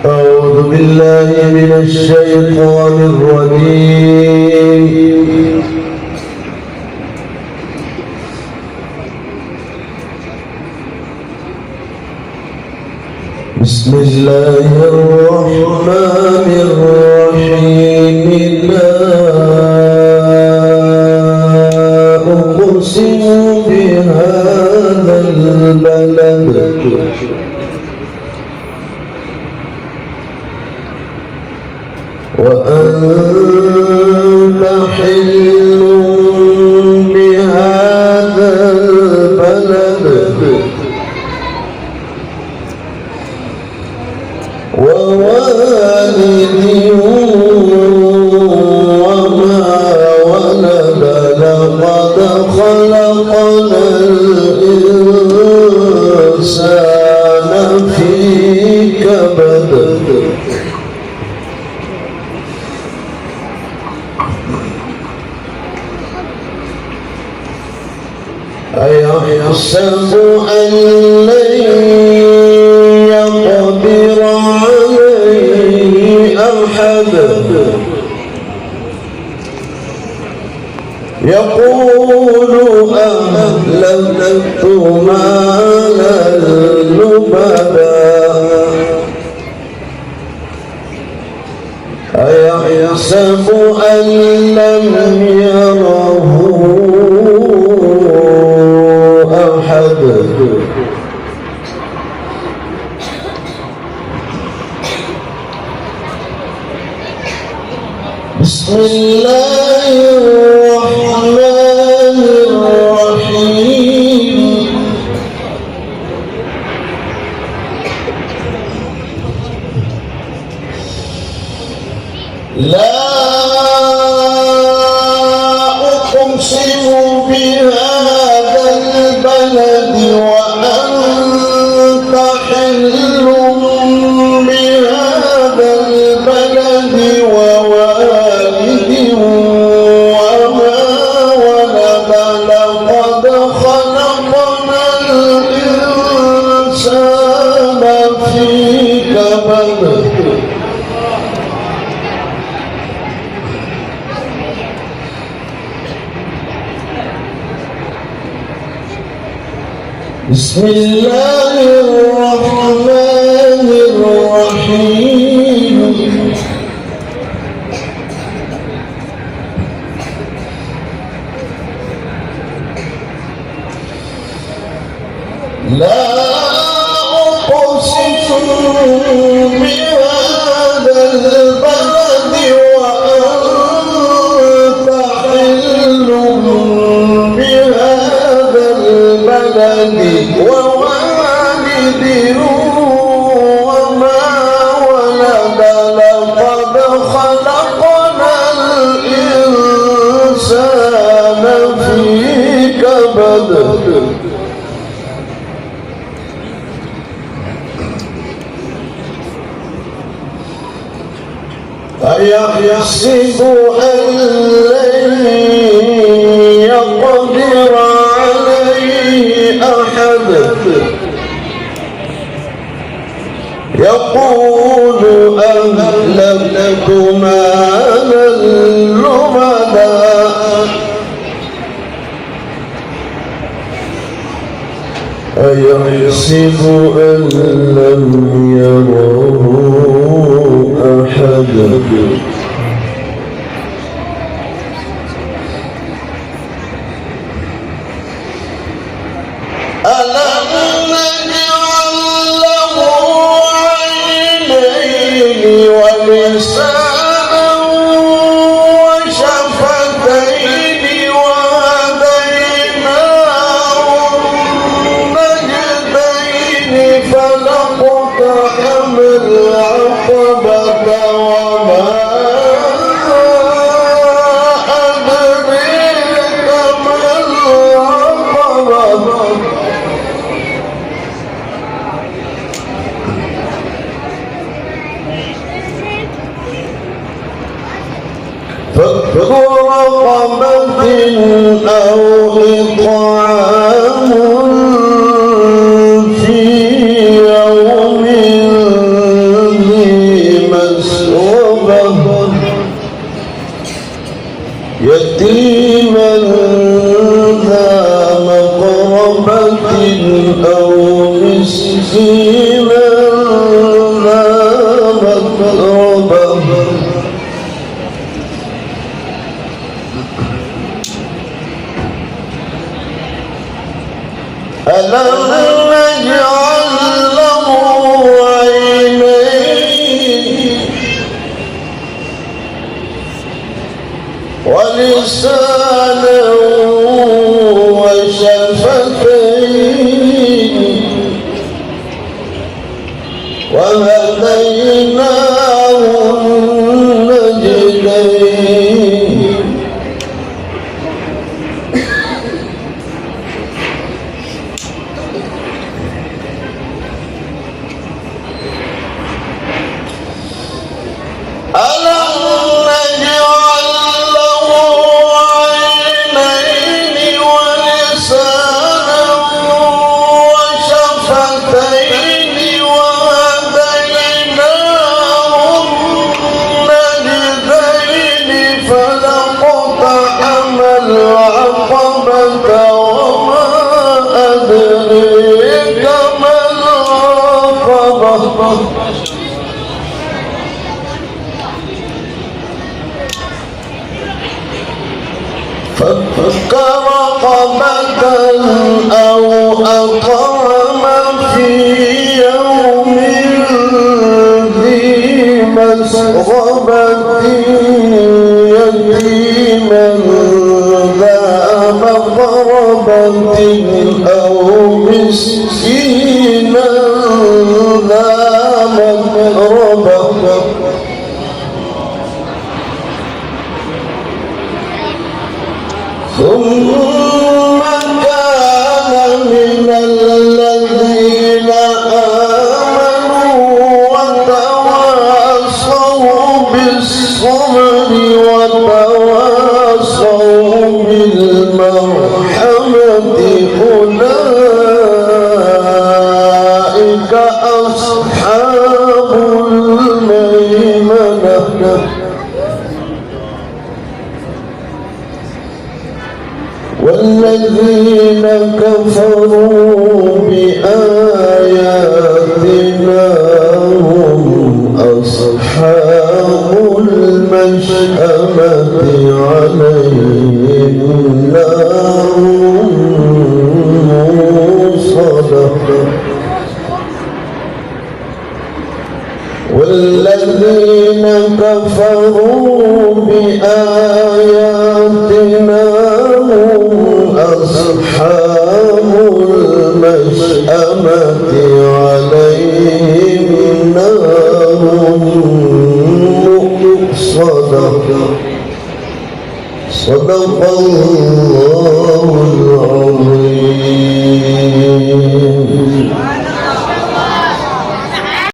أعوذ بالله من الشيطان الرجيم. بسم الله الرحمن الرحيم. لا أقسم بهذا البلد وأنت حل بهذا البلد ووالد وما ولد. لقد خلقنا الإنسان في كبد. أيحسب أن لن يقدر عليه أحد. يقول أهلكت مالا لبدا. أيحسب أن لم يره أحد. بسم الله الرحمن الرحيم. لا أقسم بهذا البلد وأنت حل بهذا البلد ووالد وما ولد. لقد خلقنا الإنسان في كبد. بسم الله الرحمن الرحيم. لا أقسم بهذا البلد وأنت حل بهذا البلد ووالد وما ولد. لقد خلقنا الإنسان في كبد. أيحسب أن لن يقدر عليه أحد. يقول أهلكت مالا لبدا. أيحسب أن لم يره أحد. ألم نجعل له عينين ولسانا وشفتين وهديناه النجدين فلاقتحم العقبة وما أدريك ما العقبة. فك رقبة أو إطعام في يوم ذي مغربا ألم نجعل له عينين ولسانا وشفتين وهديناه النجدين فك رقبة أو أطعم في يوم ذي مسغبة يتيما ذا مقربة أو مسكينا ذا مقربة ثم كان من الذين آمنوا وتواصوا بالصبر وتواصوا بالمرحمة أولئك أصحاب الميمنة والذين كفروا بآياتنا هم أصحاب المشأمة عليهم نار مؤصدة والذين كفروا بآياتنا أصحاب المشأمة عليهم نار مؤصدة صدق الله